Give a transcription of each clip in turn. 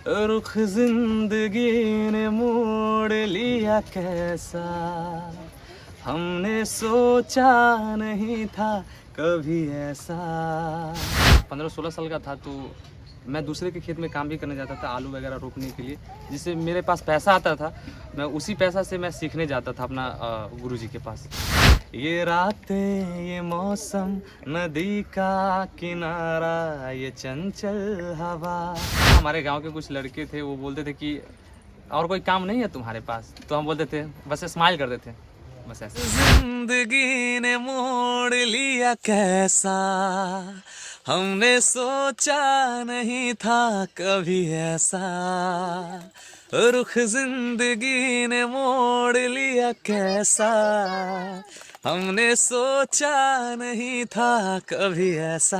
रुख जिंदगी ने मोड़ लिया कैसा, हमने सोचा नहीं था कभी ऐसा। 15-16 साल का था तो मैं दूसरे के खेत में काम भी करने जाता था, आलू वगैरह रोपने के लिए, जिससे मेरे पास पैसा आता था। मैं उसी पैसा से मैं सीखने जाता था अपना गुरुजी के पास। ये रातें, ये मौसम, नदी का किनारा, ये चंचल हवा। हमारे गांव के कुछ लड़के थे, वो बोलते थे कि और कोई काम नहीं है तुम्हारे पास, तो हम बोलते थे, बस स्माइल कर देते, बस ऐसे। जिंदगी ने मोड़ लिया कैसा, हमने सोचा नहीं था कभी ऐसा, रुख जिंदगी ने मोड़ लिया कैसा, हमने सोचा नहीं था कभी ऐसा,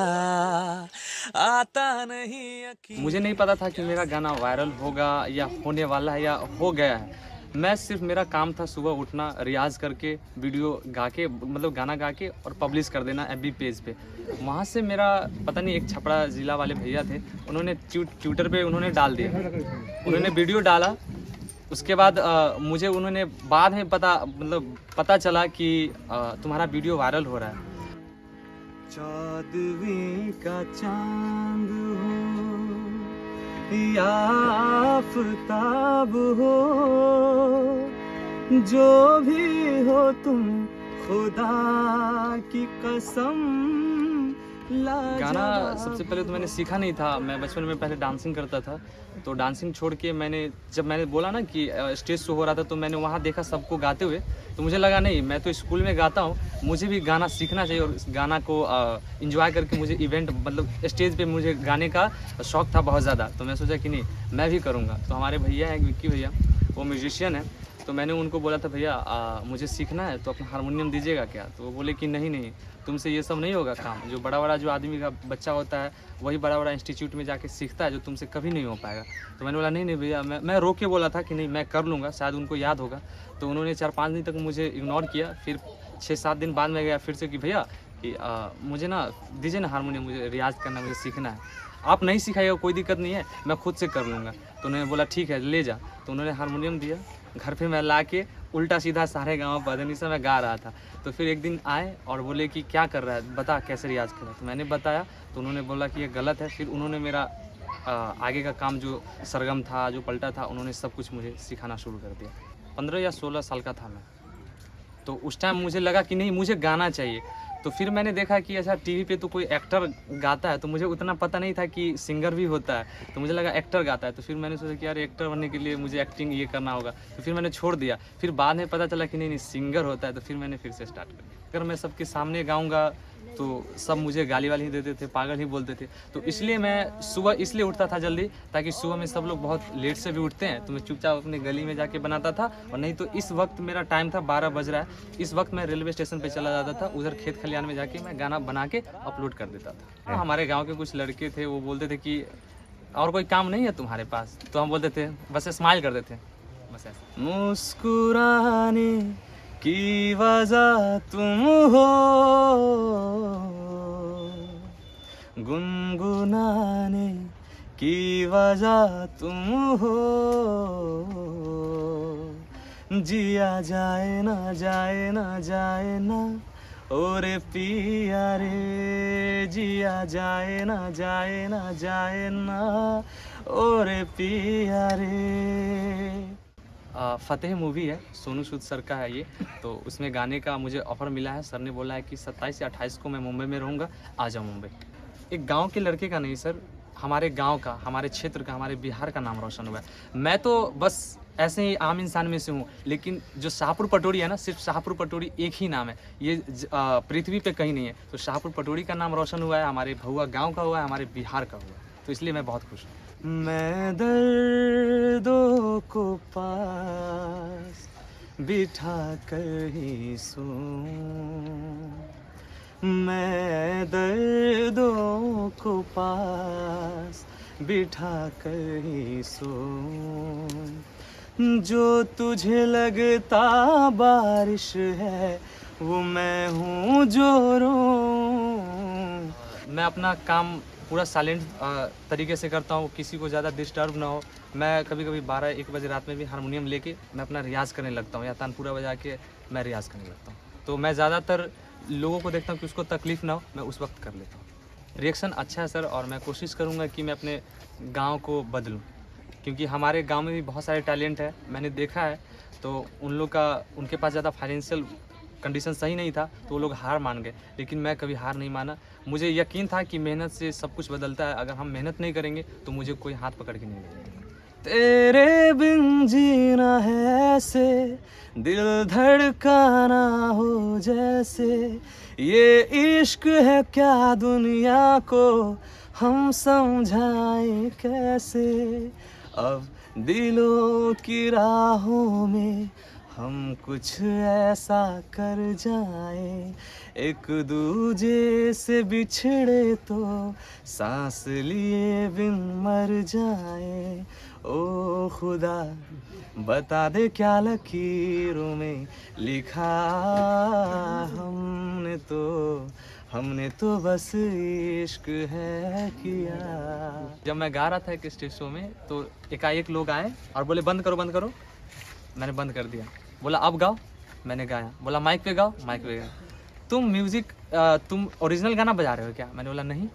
आता नहीं। मुझे नहीं पता था कि मेरा गाना वायरल होगा या होने वाला है या हो गया है। मैं सिर्फ, मेरा काम था सुबह उठना, रियाज करके वीडियो गा के, मतलब गाना गा के और पब्लिश कर देना FB पेज पे। वहाँ से मेरा पता नहीं, एक छपरा ज़िला वाले भैया थे, उन्होंने ट्विटर पे उन्होंने डाल दिया, उन्होंने वीडियो डाला। उसके बाद मुझे उन्होंने बाद में पता चला कि तुम्हारा वीडियो वायरल हो रहा है। चौदहवीं का चांद हो या आफताब हो, जो भी हो तुम खुदा की कसम। गाना सबसे पहले तो मैंने सीखा नहीं था, मैं बचपन में पहले डांसिंग करता था, तो डांसिंग छोड़ के जब मैंने बोला ना कि स्टेज शो हो रहा था, तो मैंने वहाँ देखा सबको गाते हुए, तो मुझे लगा नहीं, मैं तो स्कूल में गाता हूँ, मुझे भी गाना सीखना चाहिए, और इस गाना को एंजॉय करके मुझे इवेंट, मतलब स्टेज पे मुझे गाने का शौक़ था बहुत ज़्यादा। तो मैं सोचा कि नहीं, मैं भी करूँगा। तो हमारे भैया हैं, विक्की भैया, वो म्यूजिशियन है, तो मैंने उनको बोला था, भैया मुझे सीखना है, तो अपना हारमोनियम दीजिएगा क्या? तो वो बोले कि नहीं, तुमसे ये सब नहीं होगा काम। जो बड़ा जो आदमी का बच्चा होता है, वही बड़ा इंस्टीट्यूट में जाके सीखता है, जो तुमसे कभी नहीं हो पाएगा। तो मैंने बोला नहीं भैया, मैं रोक के बोला था कि नहीं, मैं कर लूँगा, शायद उनको याद होगा। तो उन्होंने 4-5 दिन तक मुझे इग्नोर किया। फिर 6-7 दिन बाद में गया फिर से कि भैया कि मुझे ना दीजिए ना हारमोनियम, मुझे रियाज़ करना, मुझे सीखना है। आप नहीं सिखाइएगा कोई दिक्कत नहीं है, मैं खुद से कर लूँगा। तो उन्होंने बोला ठीक है, ले जा। तो उन्होंने हारमोनियम दिया, घर पे मैं ला के उल्टा सीधा सारे गाँव पधनी से मैं गा रहा था। तो फिर एक दिन आए और बोले कि क्या कर रहा है, बता कैसे रियाज़ कर रहा है। तो मैंने बताया, तो उन्होंने बोला कि ये गलत है। फिर उन्होंने मेरा आगे का काम, जो सरगम था, जो पलटा था, उन्होंने सब कुछ मुझे सिखाना शुरू कर दिया। 15 या 16 साल का था मैं, तो उस टाइम मुझे लगा कि नहीं, मुझे गाना चाहिए। तो फिर मैंने देखा कि अच्छा टीवी पे तो कोई एक्टर गाता है, तो मुझे उतना पता नहीं था कि सिंगर भी होता है, तो मुझे लगा एक्टर गाता है। तो फिर मैंने सोचा कि यार एक्टर बनने के लिए मुझे एक्टिंग ये करना होगा, तो फिर मैंने छोड़ दिया। फिर बाद में पता चला कि नहीं सिंगर होता है, तो फिर मैंने फिर से स्टार्ट कर दिया। अगर मैं सबके सामने गाऊँगा तो सब मुझे गाली वाली ही देते थे, पागल ही बोलते थे। तो इसलिए मैं सुबह इसलिए उठता था जल्दी, ताकि सुबह में सब लोग बहुत लेट से भी उठते हैं, तो मैं चुपचाप अपने गली में जाके बनाता था। और नहीं तो इस वक्त मेरा टाइम था 12 बज रहा है, इस वक्त मैं रेलवे स्टेशन पे चला जाता था, उधर खेत खलियान में जाके मैं गाना बना के अपलोड कर देता था। हमारे गाँव के कुछ लड़के थे, वो बोलते थे कि और कोई काम नहीं है तुम्हारे पास, तो हम बोलते थे, बस स्माइल कर देते, बस ऐसे। मुस्कुराने की वजह तुम हो, गुनगुनाने की वजह तुम हो, जिया जाए ना जाए ना जाए ना, ओरे पिया रे, जिया जाए ना जाए ना जाए ना, ओरे पिया रे। फतेह मूवी है, सोनू सूद सर का है ये। तो उसमें गाने का मुझे ऑफ़र मिला है, सर ने बोला है कि 27 या 28 को मैं मुंबई में रहूँगा, आ जाओ मुंबई। एक गांव के लड़के का नहीं सर, हमारे गांव का, हमारे क्षेत्र का, हमारे बिहार का नाम रोशन हुआ है। मैं तो बस ऐसे ही आम इंसान में से हूँ, लेकिन जो शाहपुर पटोरी है ना, सिर्फ शाहपुर पटोरी एक ही नाम है, ये पृथ्वी पे कहीं नहीं है। तो शाहपुर पटोरी का नाम रोशन हुआ है, हमारे भहुआ गाँव का हुआ है, हमारे बिहार का हुआ है, तो इसलिए मैं बहुत खुश हूँ। मैं दर्दों को पास बिठा कर ही सोऊं, मैं दर्दों को पास बिठा कर ही सोऊं, जो तुझे लगता बारिश है, वो मैं हूँ जो रोऊं। मैं अपना काम पूरा साइलेंट तरीके से करता हूँ, किसी को ज़्यादा डिस्टर्ब ना हो। मैं कभी कभी 12-1 बजे रात में भी हारमोनियम लेके मैं अपना रियाज़ करने लगता हूँ, या तानपुरा बजा के मैं रियाज़ करने लगता हूँ। तो मैं ज़्यादातर लोगों को देखता हूँ कि उसको तकलीफ़ ना हो, मैं उस वक्त कर लेता हूँ। रिएक्शन अच्छा है सर, और मैं कोशिश करूँगा कि मैं अपने गाँव को बदलूँ, क्योंकि हमारे गाँव में भी बहुत सारे टैलेंट है, मैंने देखा है। तो उनके पास ज़्यादा फाइनेंशियल कंडीशन सही नहीं था, तो वो लोग हार मान गए, लेकिन मैं कभी हार नहीं माना। मुझे यकीन था कि मेहनत से सब कुछ बदलता है, अगर हम मेहनत नहीं करेंगे तो मुझे कोई हाथ पकड़ के नहीं लेगा। तेरे बिन जीना है ऐसे, दिल धड़काना हो जैसे, ये इश्क है क्या दुनिया को हम समझाएं कैसे। अब दिलों की राहों में हम कुछ ऐसा कर जाएं, एक दूजे से बिछड़े तो सांस लिए बिन मर जाएं। ओ खुदा बता दे क्या लकीरों में लिखा, हमने तो बस इश्क है किया। जब मैं गा रहा था एक स्टेज शो में, तो एकाएक लोग आए और बोले बंद करो। मैंने बंद कर दिया। बोला अब गाओ, मैंने गाया। बोला माइक पे गाओ, माइक पे गाया। तुम ओरिजिनल गाना बजा रहे हो क्या? मैंने बोला नहीं।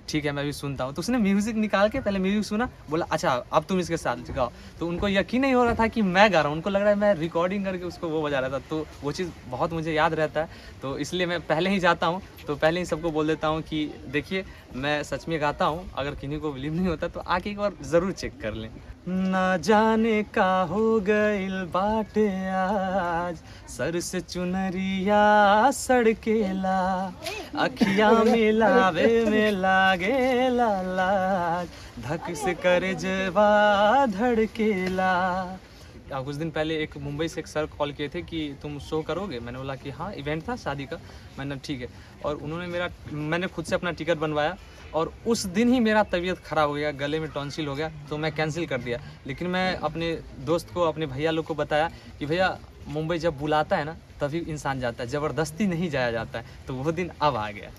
ठीक है, मैं भी सुनता हूँ। तो उसने म्यूज़िक निकाल के पहले म्यूज़िक सुना, बोला अच्छा अब तुम इसके साथ गाओ। तो उनको यकीन नहीं हो रहा था कि मैं गा रहा हूँ, उनको लग रहा है मैं रिकॉर्डिंग करके उसको वो बजा रहा था। तो वो चीज़ बहुत मुझे याद रहता है, तो इसलिए मैं पहले ही जाता हूँ, तो पहले ही सबको बोल देता हूँ कि देखिए मैं सच में गाता हूँ। अगर किन्हीं को बिलीव नहीं होता तो आके एक बार ज़रूर चेक कर लें। ना जाने का हो गइल बाटे आज, सर से चुनरिया सड़केला, अखिया मिलावे में लागे लाज, धक से करे जवा धड़केला। कुछ दिन पहले एक मुंबई से एक सर कॉल किए थे कि तुम शो करोगे? मैंने बोला कि हाँ, इवेंट था शादी का। मैंने ठीक है, और मैंने खुद से अपना टिकट बनवाया, और उस दिन ही मेरा तबीयत ख़राब हो गया, गले में टॉन्सिल हो गया, तो मैं कैंसिल कर दिया। लेकिन मैं अपने दोस्त को, अपने भैया लोग को बताया कि भैया मुंबई जब बुलाता है ना तभी इंसान जाता है, ज़बरदस्ती नहीं जाया जाता है। तो वो दिन अब आ गया।